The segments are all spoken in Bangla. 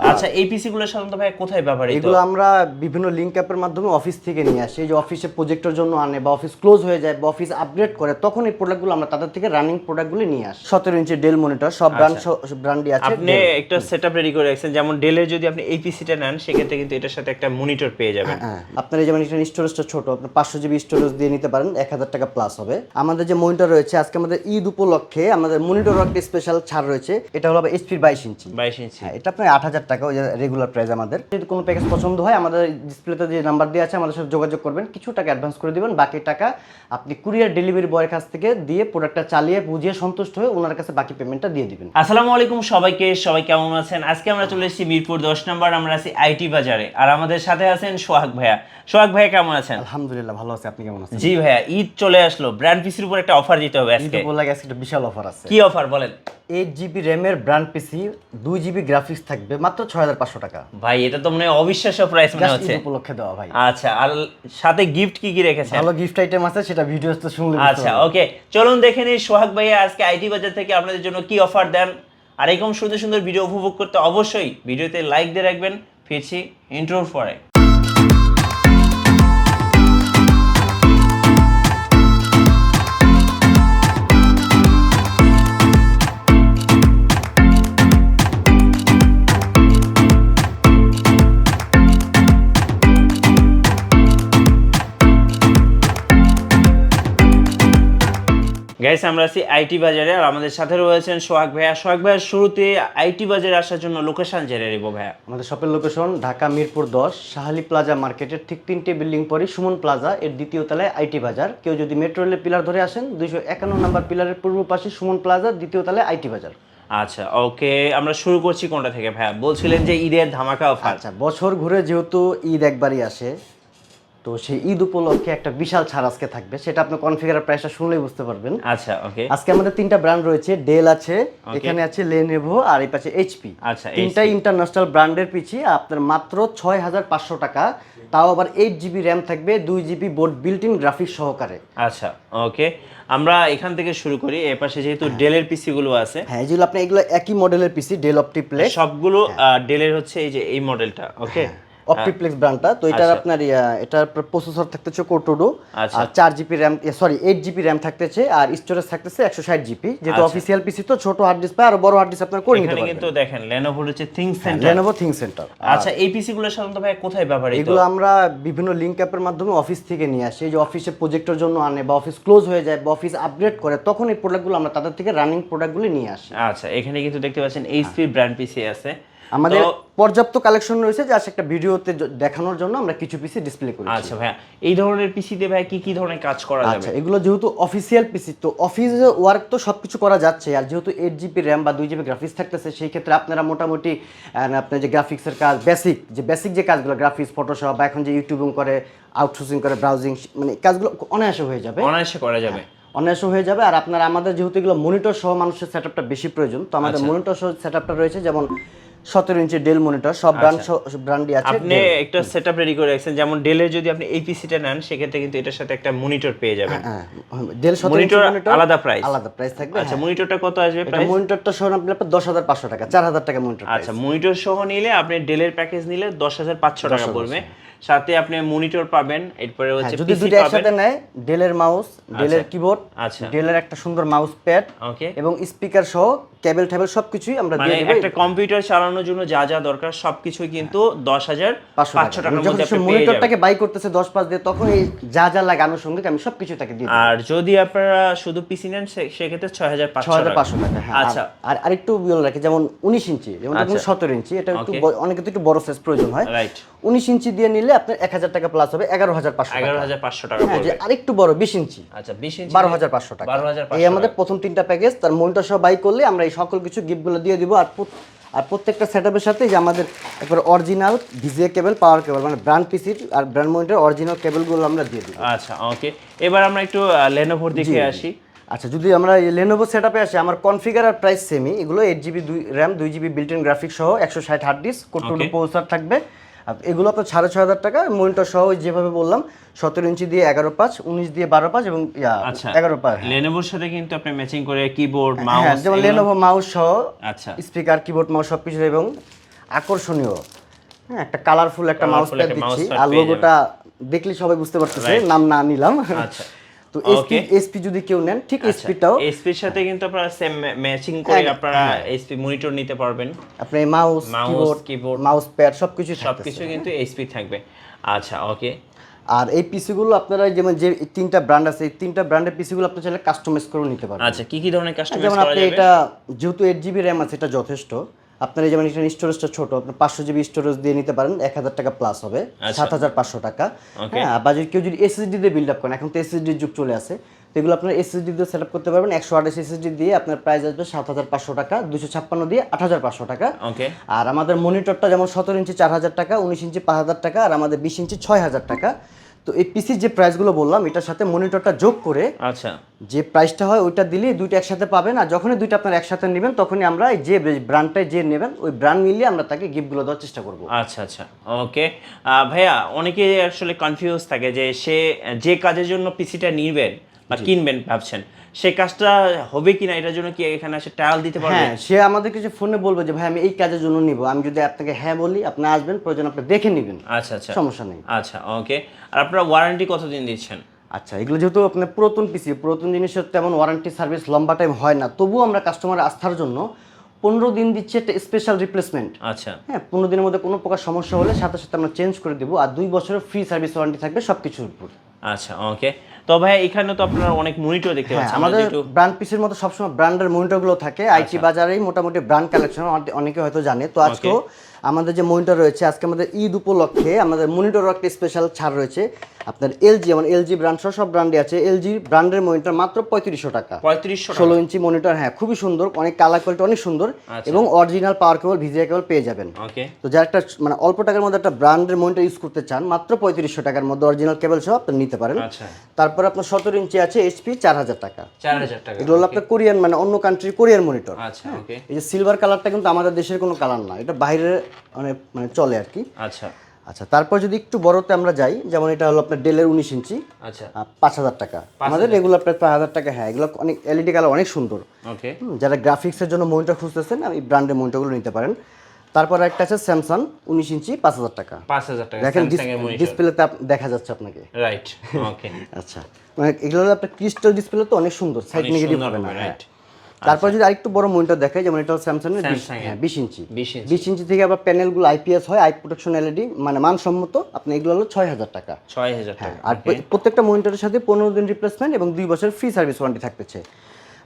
আচ্ছা এই পিসি গুলো সাধারণত ভাই কোথায় ব্যবহৃত? এগুলো আমরা বিভিন্ন লিংক অ্যাপের মাধ্যমে অফিস থেকে নিয়ে আসি। এই যে অফিসে প্রজেক্টের জন্য আনে বা অফিস ক্লোজ হয়ে যায় বা অফিস আপগ্রেড করে, তখন এই প্রোডাক্টগুলো আমরা তাদের থেকে রানিং প্রোডাক্টগুলো নিয়ে আসি। 17 ইঞ্চি ডেল মনিটর, সব ব্র্যান্ডই আছে। আপনি একটা সেটআপ রেডি করে রাখছেন, যেমন ডেলের যদি আপনি এই পিসিটা নেন সেক্ষেত্রে কিন্তু এটার সাথে একটা মনিটর পেয়ে যাবেন। হ্যাঁ, আপনার এই যেমন এটা স্টোরেজটা ছোট, আপনি 500 জিবি স্টোরেজ দিয়ে নিতে পারেন, 1000 টাকা প্লাস হবে। আমাদের যে মনিটর রয়েছে আজকে আমাদের ঈদ উপলক্ষে আমাদের মনিটর একটা স্পেশাল ছাড় রয়েছে। এটা হলো এইচপি 22 ইঞ্চি। 22 ইঞ্চি, হ্যাঁ, এটা আপনার 8000 টাকা ওই রেগুলার প্রাইস। আমাদের যদি কোনো প্যাকেজ পছন্দ হয় আমাদের ডিসপ্লেতে যে নাম্বার দেওয়া আছে আমাদের সাথে যোগাযোগ করবেন, কিছু টাকা অ্যাডভান্স করে দিবেন, বাকি টাকা আপনি কুরিয়ার ডেলিভারি বয়ের কাছ থেকে দিয়ে প্রোডাক্টটা চালিয়ে বুঝিয়ে সন্তুষ্ট হয়ে ওনার কাছে বাকি পেমেন্টটা দিয়ে দিবেন। আসসালামু আলাইকুম সবাইকে, সবাই কেমন আছেন? আজকে আমরা চলে এসেছি মিরপুর 10 নম্বর, আমরা আছি আইটি বাজারে, আর আমাদের সাথে আছেন সোহাগ ভাইয়া। সোহাগ ভাইয়া কেমন আছেন? আলহামদুলিল্লাহ ভালো আছি, আপনি কেমন আছেন? জি ভাইয়া, ঈদ চলে আসলো, ব্র্যান্ড পিসির উপর একটা অফার দিতে হবে আজকে। ঈদ বলে গেছে, একটা বিশাল অফার আছে। কি অফার বলেন? 8 জিবি র্যামের ব্র্যান্ড পিসি, 2 জিবি গ্রাফিক্স থাকবে মাত্র 6500 টাকা। ভাই এটা তো মনে হয় অবিশ্বাস্য প্রাইস মনে হচ্ছে। ঈদ উপলক্ষে দেওয়া ভাই। আচ্ছা, আর সাথে গিফট কি কি রেখেছেন? ভালো গিফট আইটেম আছে, সেটা ভিডিওতে শুনলে। আচ্ছা ওকে, চলুন দেখে নিই সোহাগ ভাইয়া আজকে আইটি বাজার থেকে আপনাদের জন্য কি অফার দেন। আর এরকম সুন্দর সুন্দর ভিডিও উপভোগ করতে অবশ্যই ভিডিওতে লাইক দিয়ে রাখবেন। ফিরছি ইন্ট্রোর পরে। গাইস আমরা আছি আইটি বাজারে, আর আমাদের সাথে রয়েছেন সোহাগ ভাইয়া। সোহাগ ভাইয়া, শুরুতে আইটি বাজারে আসার জন্য লোকেশন জেনে নেব ভাইয়া। আমাদের শপের লোকেশন ঢাকা মিরপুর 10 শাহালি প্লাজা মার্কেটের ঠিক 3টে বিল্ডিং পরে সুমন প্লাজা এর দ্বিতীয় তলায় আইটি বাজার। কেউ যদি মেট্রো রেলের পিলার ধরে আসেন 251 নম্বর পিলারের পূর্ব পাশে সুমন প্লাজা, দ্বিতীয় তলায় আইটি বাজার। আচ্ছা ওকে, আমরা শুরু করছি কোনটা থেকে ভাইয়া? বলছিলেন যে ঈদের ধামাকা অফার। আচ্ছা, বছর ঘুরে যেহেতু ঈদ একবারই আসে, তো সেই ঈদ উপলক্ষে একটা বিশাল ছাড় আজকে থাকবে, সেটা আপনি কনফিগারের প্রাইসটা শুনলেই বুঝতে পারবেন। আচ্ছা ওকে, আজকে আমাদের 3টা ব্র্যান্ড রয়েছে, ডেল আছে, এখানে আছে লেনোভো, আর এই পাশে এইচপি। আচ্ছা, তিনটাই ইন্টারন্যাশনাল ব্র্যান্ডের পিছি আপনার মাত্র 6500 টাকা, তাও আবার 8 জিবি র্যাম থাকবে, 2 GB board built in graphics সহকারে। আচ্ছা ওকে, আমরা এখান থেকে শুরু করি। এর পাশে যেহেতু ডেলের পিসি গুলো আছে, হ্যাঁ যেগুলো আপনি এগুলো একই মডেলের পিসি, ডেল অপটিপ্লেক্স সবগুলো ডেলের হচ্ছে এই যে এই মডেলটা। ওকে, অপটিপ্লেক্স ব্র্যান্ডটা তো এটার আপনার এটার প্রসেসর থাকতেছে কোটোডো, আর 4 GB RAM, sorry 8 GB RAM থাকতেছে, আর স্টোরেজ থাকতেছে 160 জিবি। যেহেতু অফিসিয়াল পিসি তো ছোট হার্ড ডিস্ক আর বড় হার্ড ডিস্ক আপনার করে নিতে এখানে পারবেন। কিন্তু দেখেন লেনোভোর হচ্ছে think centre. Lenovo think centre. আচ্ছা এই পিসি গুলো সাধারণত ভাই কোথায় ব্যবহৃত? এগুলো আমরা বিভিন্ন লিংক অ্যাপের মাধ্যমে অফিস থেকে নিয়ে আসি। এই যে অফিসে প্রজেক্টের জন্য আনে বা অফিস ক্লোজ হয়ে যায় বা অফিস আপগ্রেড করে, তখন এই প্রোডাক্টগুলো আমরা তাদের থেকে রানিং প্রোডাক্টগুলো নিয়ে আসি। আচ্ছা এখানে কিন্তু দেখতে পাচ্ছেন এইচপি ব্র্যান্ড পিসি আছে। আমাদের পর্যাপ্ত কালেকশন রয়েছে, জাস্ট একটা ভিডিওতে দেখানোর জন্য আমরা কিছু পিসি ডিসপ্লে করি। আচ্ছা ভাই, এই ধরনের পিসিতে ভাই কি কি ধরনের কাজ করা যাবে? আচ্ছা, এগুলো যেহেতু অফিসিয়াল পিসি, তো অফিস ওয়ার্ক তো সবকিছু করা যাচ্ছে, আর যেহেতু 8 জিবি র্যাম বা 2 জিবি গ্রাফিক্স থাকতেছে, সেই ক্ষেত্রে আপনারা মোটামুটি আপনার যে গ্রাফিক্সের কাজ, বেসিক যে কাজগুলো, গ্রাফিক্স, ফটোশপ বা এখন যে ইউটিউবিং করে, আউটসোর্সিং করে, ব্রাউজিং, মানে কাজগুলো অনায়াসে হয়ে যাবে, অনায়াসে করা যাবে, অনায়াসে হয়ে যাবে। আর আপনার আমাদের যেহেতু এগুলো মনিটর সহ মানুষের সেটআপটা বেশি প্রয়োজন, তো আমাদের মনিটর সহ সেটআপটা রয়েছে, যেমন 17 ইঞ্চি ডেল মনিটর, সব ব্র্যান্ডই আছে। আপনি একটা সেটআপ রেডি করে রাখছেন, যেমন ডেলের যদি আপনি এই পিসিটা নেন সেক্ষেত্রে কিন্তু এটার সাথে একটা মনিটর পেয়ে যাবেন। হ্যাঁ, ডেল 17 ইঞ্চি মনিটর আলাদা প্রাইস থাকবে। আচ্ছা মনিটরটা কত আসবে প্রাইস? মনিটরটা সহ আপনি 10500 টাকা, 4000 টাকা মনিটর। আচ্ছা মনিটর সহ নিলে আপনি ডেলের প্যাকেজ নিলে 10500 টাকা পড়বে, সাথে আপনি মনিটর পাবেন, এরপরে হচ্ছে যদি দুটো একসাথে নেয়, ডেলের মাউস, ডেলের কিবোর্ড, আচ্ছা ডেলের একটা সুন্দর মাউস প্যাড, ওকে, এবং স্পিকার সহ কেবল টেবিল সবকিছুই আমরা দিয়ে দেব। একটা কম্পিউটার চালানোর জন্য যা যা দরকার সবকিছুই কিন্তু 10500 টাকার মধ্যে আপনি পেয়ে মনিটরটাকে বাই করতেছে 10/5 দিয়ে, তখন এই যা যা লাগে আনুষঙ্গিক আমি সবকিছু তাকে দিয়ে দেব। আর যদি আপনারা শুধু পিসি নেন সেক্ষেত্রে 6500 টাকা। হ্যাঁ। আচ্ছা, আর আরেকটু বলে রাখি, যেমন 19 ইঞ্চি, যেমন 17 ইঞ্চি, এটা একটু অনেকে তো একটু বড় সাইজ প্রয়োজন হয়, রাইট। 19 ইঞ্চি দিয়ে নিলে আপনার 1000 টাকা প্লাস হবে, 11500 টাকা পড়বে। যে আরেকটু বড় 20 ইঞ্চি, আচ্ছা 20 ইঞ্চি 12500 টাকা। এই আমাদের প্রথম 3টা প্যাকেজ, তার মনিটর সহ বাই করলে আমরা এই সকল কিছু গিফটগুলো দিয়ে দিব। আর প্রত্যেকটা সেটআপের সাথে যে আমাদের একবার অরিজিনাল ভিজিএ কেবল, পাওয়ার কেবল, মানে ব্র্যান্ড পিসির আর ব্র্যান্ড মনিটর অরিজিনাল কেবলগুলো আমরা দিয়ে দিব। আচ্ছা ওকে, এবার আমরা একটু লেনোভোর দিকে আসি। আচ্ছা, যদি আমরা লেনোভো সেটআপে আসি, আমার কনফিগার আর প্রাইস সেমই। এগুলো 8 GB RAM, 2 GB built in graphics সহ 160 হার্ড ডিস্ক, কোটোডো প্রসেসর থাকবে। এগুলো আপনার 6500 টাকা, মনিটর সহ যেভাবে বললাম 17 ইঞ্চি দিয়ে 11.5, 19 দিয়ে 12.5 এবং 11.5। লেনোভোর সাথে কিন্তু আপনি ম্যাচিং করে কিবোর্ড, মাউস, যেমন লেনোভো মাউস সহ, আচ্ছা স্পিকার, কিবোর্ড, মাউস সবকিছু, এবং আকর্ষণীয়, হ্যাঁ একটা কালারফুল একটা মাউস Colourful প্যাড একটা দিচ্ছি, mouse pad আর পেয়ে লোগোটা দেখলে সবাই বুঝতে পারতেছে, Right. নাম না নিলাম। আচ্ছা তো Okay. এসপি যদি কেউ নেন ঠিক এসপিটাও এসপির সাথে কিন্তু আপনারা সেম ম্যাচিং করে হ্যাঁ, আপনারা হ্যাঁ। এসপি মনিটর নিতে পারবেন, আপনি mouse Mouse, keyboard keyboard, mouse pad সবকিছু সবকিছু কিন্তু এসপি থাকবে। আচ্ছা ওকে, আর এই পিসিগুলো আপনারা যেমন যে তিনটা ব্র্যান্ড আছে, এই তিনটা ব্র্যান্ডের পিসিগুলো আপনি চাইলে কাস্টমাইজ করে নিতে পারবেন। আচ্ছা কি কি ধরনের কাস্টমাইজ যেমন করা আপনি যাবে? এটা যেহেতু 8 জিবি র্যাম আছে এটা যথেষ্ট। আপনার যেমন এটা স্টোরেজটা ছোট, আপনি 500 জিবি স্টোরেজ দিয়ে নিতে পারেন, 1000 টাকা প্লাস হবে, 7500 টাকা। হ্যাঁ, বা যদি কেউ যদি এসএসডি দিয়ে বিল্ড আপ করেন, এখন তো এসএসডির যুগ চলে আসে, তো এগুলো আপনার এসএসডি দিয়ে সেট আপ করতে পারবেন। 128 এসএসডি দিয়ে আপনার প্রাইস আসবে 7500 টাকা, 256 দিয়ে 8500 টাকা। ওকে, আর আমাদের মনিটরটা যেমন 17 ইঞ্চি 4000 টাকা, 19 ইঞ্চি 5000 টাকা, আর আমাদের 20 ইঞ্চি 6000 টাকা। তো এই পিসির যে প্রাইসগুলো বললাম এটার সাথে মনিটরটা যোগ করে আচ্ছা যে প্রাইসটা হয় ওইটা দিলে দুইটা একসাথে পাবেন। আর যখনই দুইটা আপনার একসাথে নেবেন তখনই আমরা যে ব্র্যান্ডটাই যে নেবেন ওই ব্র্যান্ড মিলিয়ে আমরা তাকে গিফটগুলো দেওয়ার চেষ্টা করব। আচ্ছা আচ্ছা ওকে। ভাইয়া অনেকে আসলে কনফিউজ থাকে যে সে যে কাজের জন্য পিসিটা নিবেন বা কিনবেন ভাবছেন, সেই কাজটা হবে কিনা এটার জন্য কি এখানে এসে ট্রায়াল দিতে পারবে? হ্যাঁ, সে আমাদেরকে যে ফোনে বলবে যে ভাই আমি এই কাজের জন্য নিব, আমি যদি আপনাকে হ্যাঁ বলি আপনি আসবেন, প্রয়োজন আপনি দেখে নেবেন, আচ্ছা আচ্ছা সমস্যা নেই। আচ্ছা ওকে। আর আপনারা ওয়ারেন্টি কতদিন দিচ্ছেন? আচ্ছা, এগুলো যেহেতু আপনার পুরাতন পিসি, পুরাতন জিনিসের তেমন ওয়ারেন্টি সার্ভিস লম্বা টাইম হয় না, তবুও আমরা কাস্টমার আস্থার জন্য 15 দিন দিচ্ছি একটা স্পেশাল রিপ্লেসমেন্ট। আচ্ছা হ্যাঁ, 15 দিনের মধ্যে কোনো প্রকার সমস্যা হলে সাথে সাথে আমরা চেঞ্জ করে দেবো, আর 2 বছরের ফ্রি সার্ভিস ওয়ারেন্টি থাকবে সব কিছুর উপর। আচ্ছা ওকে। তো ভাই এখানে তো আপনারা অনেক মনিটর দেখতে হ্যাঁ, পাচ্ছেন, আমাদের একটু ব্র্যান্ড পিসির মতো সবসময় ব্র্যান্ডের মনিটরগুলো থাকে। আইটি বাজারেই মোটামুটি ব্র্যান্ড কালেকশন অনেকে হয়তো জানে। তো আজকেও আমাদের যে মনিটর রয়েছে, আজকে আমাদের ঈদ উপলক্ষে আমাদের মনিটর একটা স্পেশাল ছাড় রয়েছে। আপনার এলজি, যেমন এলজি ব্র্যান্ড সহ সব ব্র্যান্ডে আছে, এলজি ব্র্যান্ডের মনিটর মাত্র 3500 টাকা। 3500 16 ইঞ্চি মনিটর, হ্যাঁ খুবই সুন্দর, অনেক কালার কোয়ালিটি অনেক সুন্দর, এবং অরিজিনাল পাওয়ার কেবল ভিজিএ কেবল পেয়ে যাবেন। ওকে। তো যারা একটা মানে অল্প টাকার মধ্যে একটা ব্র্যান্ডের মনিটর ইউজ করতে চান, মাত্র 3500 টাকার মধ্যে অরিজিনাল কেবল সহ আপনি নিতে পারেন। আচ্ছা, তারপর আপনার 17 ইঞ্চি আছে এইচপি 4000 টাকা। 4000 টাকা। এগুলো হলো আপনার কোরিয়ান, মানে অন্য কান্ট্রির কোরিয়ান মনিটর। আচ্ছা ওকে। এই যে সিলভার কালারটা কিন্তু আমাদের দেশের কোনো কালার না, এটা বাইরে অনেক মানে চলে আর কি। আচ্ছা আচ্ছা, তারপর যদি একটু বড়তে আমরা যাই, যেমন এটা হলো আপনার ডেলের 19 ইঞ্চি, আচ্ছা 5000 টাকা। আমাদের রেগুলার প্রায় 5000 টাকা। হ্যাঁ, এগুলো অনেক এলইডি কালার, অনেক সুন্দর। ওকে। যারা গ্রাফিক্সের জন্য মনিটর খুঁজতেছেন এই ব্র্যান্ডের মনিটরগুলো নিতে পারেন। তারপর একটা আছে স্যামসাং 19 ইঞ্চি 5000 টাকা। 5000 টাকা দেখেন স্যামসাং এর মনিটর। ডিসপ্লেতে দেখা যাচ্ছে আপনাকে। Right okay. আচ্ছা, মানে এগুলো হলো আপনার ক্রিস্টাল ডিসপ্লে, তো অনেক সুন্দর, সাইড নেগেটিভ হবে না। রাইট। তারপর যদি আরেকটু বড় মনিটর দেখাই, যেমন এটা স্যামসাং এর 20 ইঞ্চি। 20 ইঞ্চি থেকে আবার প্যানেলগুলো আইপিএস হয়, আই প্রোটেকশন এলইডি, মানে মানসম্মত। আপনি এগুলো হলো 6000 টাকা। 6000 টাকা। আর প্রত্যেকটা মনিটরের সাথে 15 দিন রিপ্লেসমেন্ট এবং 2 বছর ফ্রি সার্ভিস ওয়ারেন্টি থাকতেছে।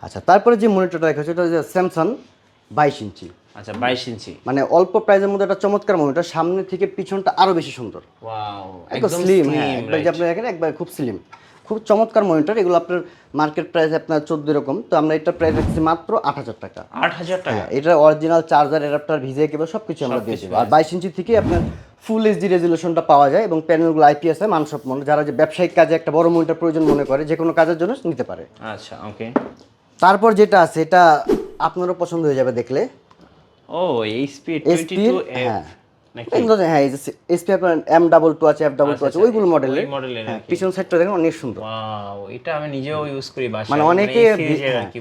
আচ্ছা, তারপরে যে মনিটরটা দেখা হচ্ছে এটা হচ্ছে স্যামসাং 22 ইঞ্চি। আচ্ছা 22 ইঞ্চি, মানে অল্প প্রাইসের মধ্যে একটা চমৎকার মনিটর, সামনে থেকে পিছনটা আরো বেশি সুন্দর। ওয়াও, একদম স্লিম। হ্যাঁ, একবার যে আপনি দেখেন একবার খুব স্লিম, খুব চমৎকার মনিটর। এগুলো আপনার মার্কেট প্রাইস আপনার 14 এরকম, তো আমরা এটা প্রাইস রাখছি মাত্র 8000 টাকা। 8000 টাকা। এটা অরিজিনাল চার্জার, অ্যাডাপ্টার, ভিজিএ কেবল সবকিছু আমরা দিয়ে দেবো। আর 22 ইঞ্চি থেকে আপনার ফুল এইচডি রেজুলেশনটা পাওয়া যায়, এবং প্যানেলগুলো আইপিএস হয়, মানসম্পন্ন। যারা যে ব্যবসায়িক কাজে একটা বড় মনিটর প্রয়োজন মনে করে, যে কোনো কাজের জন্য নিতে পারে। আচ্ছা ওকে। তারপর যেটা আছে এটা আপনারও পছন্দ হয়ে যাবে দেখলে। ও এইচপি 22F নাকি? হ্যাঁ, এই যে এসপি আপনার M22 আছে, F22 আছে, ওইগুলো মডেলের। পিছন সাইডটা দেখেন অনেক সুন্দর। ওয়াও, এটা আমি নিজেও ইউজ করি বাসায়। মানে অনেকে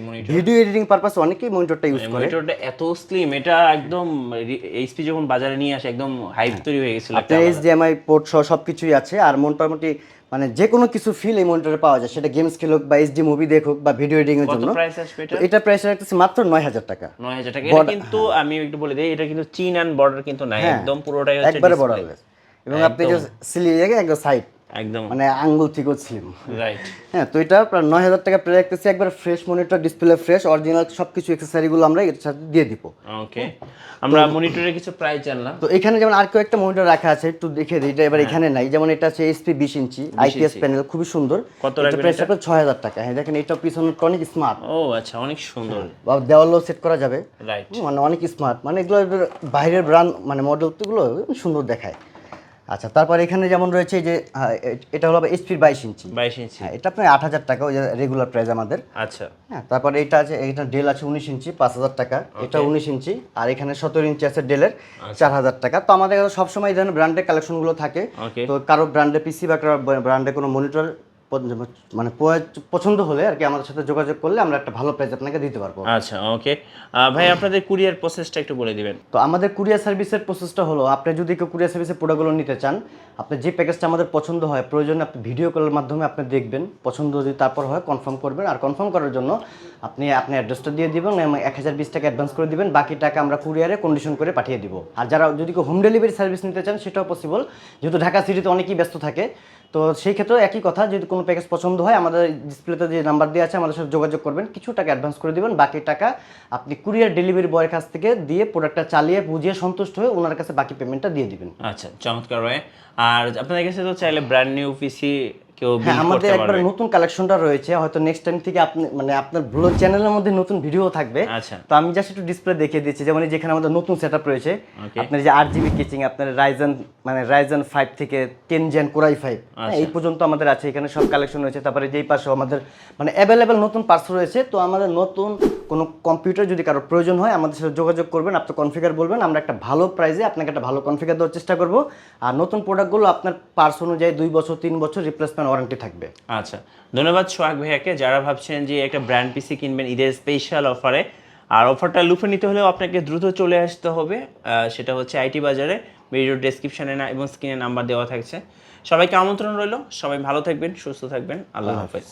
মনিটর, ভিডিও এডিটিং পারপাসে অনেকেই মনিটরটা ইউজ করে। মনিটরটা এত স্লিম, এটা একদম এইচপি যখন বাজারে নিয়ে আসে একদম হাইপ তৈরি হয়ে গেছিল। আপনার এইচডিএমআই পোর্ট সহ সবকিছুই আছে, আর মোটামুটি মানে যে কোনো কিছু ফিল এই মনিটরে পাওয়া যায়, সেটা গেমস খেলুক বা এইচডি মুভি দেখুক বা ভিডিও এডিটিং এর জন্য। কত প্রাইস আসবে এটা? এটা প্রাইস রাখতেছি মাত্র 9000 টাকা। 9000 টাকা। এটা কিন্তু আমি একটু বলে দেই, এটা কিন্তু চিন এন্ড বর্ডার কিন্তু নাই, একদম পুরোটাই হচ্ছে একবারে ডিসপ্লে। বর্ডারলেস, এবং আপনি যে স্লিম একদম সাইড, একদম মানে আঙ্গুল থেকেও স্লিম। রাইট। হ্যাঁ, তো এটা প্রায় 9000 টাকা প্রাইস রাখতেছি। একবার fresh monitor, display fresh, original সবকিছু অ্যাকসেসরিগুলো আমরা এর সাথে দিয়ে দিব। ওকে, আমরা মনিটরের কিছু প্রাইস জানলাম। তো এখানে যেমন আর কয়েকটা মনিটর রাখা আছে, একটু দেখে দিই। এটা এবার এখানে নাই, যেমন এটা আছে এইচপি 20 ইঞ্চি আইপিএস প্যানেল, খুবই সুন্দর। কত রাখবেন প্রাইস এটা? আপনার 6000 টাকা। হ্যাঁ, দেখেন এটা পিছনে অনেক স্মার্ট। ও আচ্ছা, অনেক সুন্দর। বা দেওয়ালও সেট করা যাবে। রাইট। মানে অনেক স্মার্ট, মানে এগুলো বাইরের ব্র্যান্ড মানে মডেলগুলো সুন্দর দেখায়। আচ্ছা, তারপর এখানে যেমন রয়েছে যে এটা হলো এইচপির 22 ইঞ্চি। 22 ইঞ্চি, হ্যাঁ, এটা আপনার 8000 টাকা, ওই রেগুলার প্রাইস আমাদের। আচ্ছা। হ্যাঁ, তারপর এটা আছে, এটা ডেল আছে 19 ইঞ্চি 5000 টাকা। এটা 19 ইঞ্চি, আর এখানে 17 ইঞ্চি আছে ডেলের 4000 টাকা। তো আমাদের কাছে সবসময় এই ধরনের ব্র্যান্ডের কালেকশনগুলো থাকে। তো কারো ব্র্যান্ডের পিসি বা কারো ব্র্যান্ডের কোনো মনিটর মানে পছন্দ হলে আর কি আমাদের সাথে যোগাযোগ করলে আমরা একটা ভালো প্রাইস আপনাকে দিতে পারবো। আচ্ছা, ওকে ভাই, আপনাদের কুরিয়ার প্রসেসটা একটু বলে দিবেন। তো আমাদের কুরিয়ার সার্ভিসের প্রসেসটা হলো, আপনি যদি কেউ কুরিয়ার সার্ভিসে প্রোডাক্টগুলো নিতে চান, আপনি যে প্যাকেজটা আমাদের পছন্দ হয় প্রয়োজনে আপনি ভিডিও কলের মাধ্যমে আপনি দেখবেন, পছন্দ যদি তারপর হয় কনফার্ম করবেন। আর কনফার্ম করার জন্য আপনি আপনার অ্যাড্রেসটা দিয়ে দিবেন এবং 1020 টাকা অ্যাডভান্স করে দিবেন, বাকি টাকা আমরা কুরিয়ারে কন্ডিশন করে পাঠিয়ে দিব। আর যারা যদি কেউ হোম ডেলিভারি সার্ভিস নিতে চান সেটাও পসিবল, যেহেতু ঢাকা সিটিতে অনেকেই ব্যস্ত থাকে। তো সেই ক্ষেত্রেও একই কথা, যদি কোনো প্যাকেজ পছন্দ হয় আমাদের ডিসপ্লেতে যে নাম্বার দেওয়া আছে আমাদের সাথে যোগাযোগ করবেন, কিছু টাকা অ্যাডভান্স করে দিবেন, বাকি টাকা আপনি কুরিয়ার ডেলিভারি বয়ের কাছ থেকে দিয়ে প্রোডাক্টটা চালিয়ে বুঝিয়ে সন্তুষ্ট হয়ে ওনার কাছে বাকি পেমেন্টটা দিয়ে দিবেন। আচ্ছা, চমৎকার ভাই। আর আপনাদের কাছে তো চাইলে ব্র্যান্ড নিউ পিসি কেউ হ্যাঁ, বিল্ড আমাদের করতে একবার পারবে। নতুন কালেকশনটা রয়েছে, হয়তো নেক্সট টাইম থেকে আপনি মানে আপনার ব্লগ চ্যানেলের মধ্যে নতুন ভিডিও থাকবে। আচ্ছা। তো আমি জাস্ট একটু ডিসপ্লে দেখিয়ে দিচ্ছি, যেমন এই যেখানে আমাদের নতুন সেটআপ রয়েছে, Okay. আপনার যে 8GB কিচিং, আপনার রাইজেন 5 থেকে 10 জেন কোরাই 5 এই পর্যন্ত আমাদের আছে, এখানে সব কালেকশন রয়েছে। তারপরে যেই পাশে আমাদের মানে অ্যাভেলেবেল নতুন পার্টস রয়েছে। তো আমাদের নতুন কোনো কম্পিউটার যদি কারো প্রয়োজন হয় আমাদের সাথে যোগাযোগ করবেন, আপনি কনফিগার বলবেন, আমরা একটা ভালো প্রাইসে আপনাকে একটা ভালো কনফিগার দেওয়ার চেষ্টা করব। আর নতুন প্রোডাক্টগুলো আপনার পার্টস অনুযায়ী 2 বছর 3 বছর রিপ্লেসমেন্ট ওয়ারেন্টি থাকবে। আচ্ছা, ধন্যবাদ সোহাগ ভাইয়াকে। যারা ভাবছেন যে একটা ব্র্যান্ড পিসি কিনবেন ঈদের স্পেশাল অফারে, আর অফারটা লুফে নিতে হলেও আপনাকে দ্রুত চলে আসতে হবে। সেটা হচ্ছে আইটি বাজারে, ভিডিও ডেসক্রিপশনে এবং স্ক্রিনে নাম্বার দেওয়া থাকছে। সবাইকে আমন্ত্রণ রইল, সবাই ভালো থাকবেন, সুস্থ থাকবেন, আল্লাহ হাফেজ।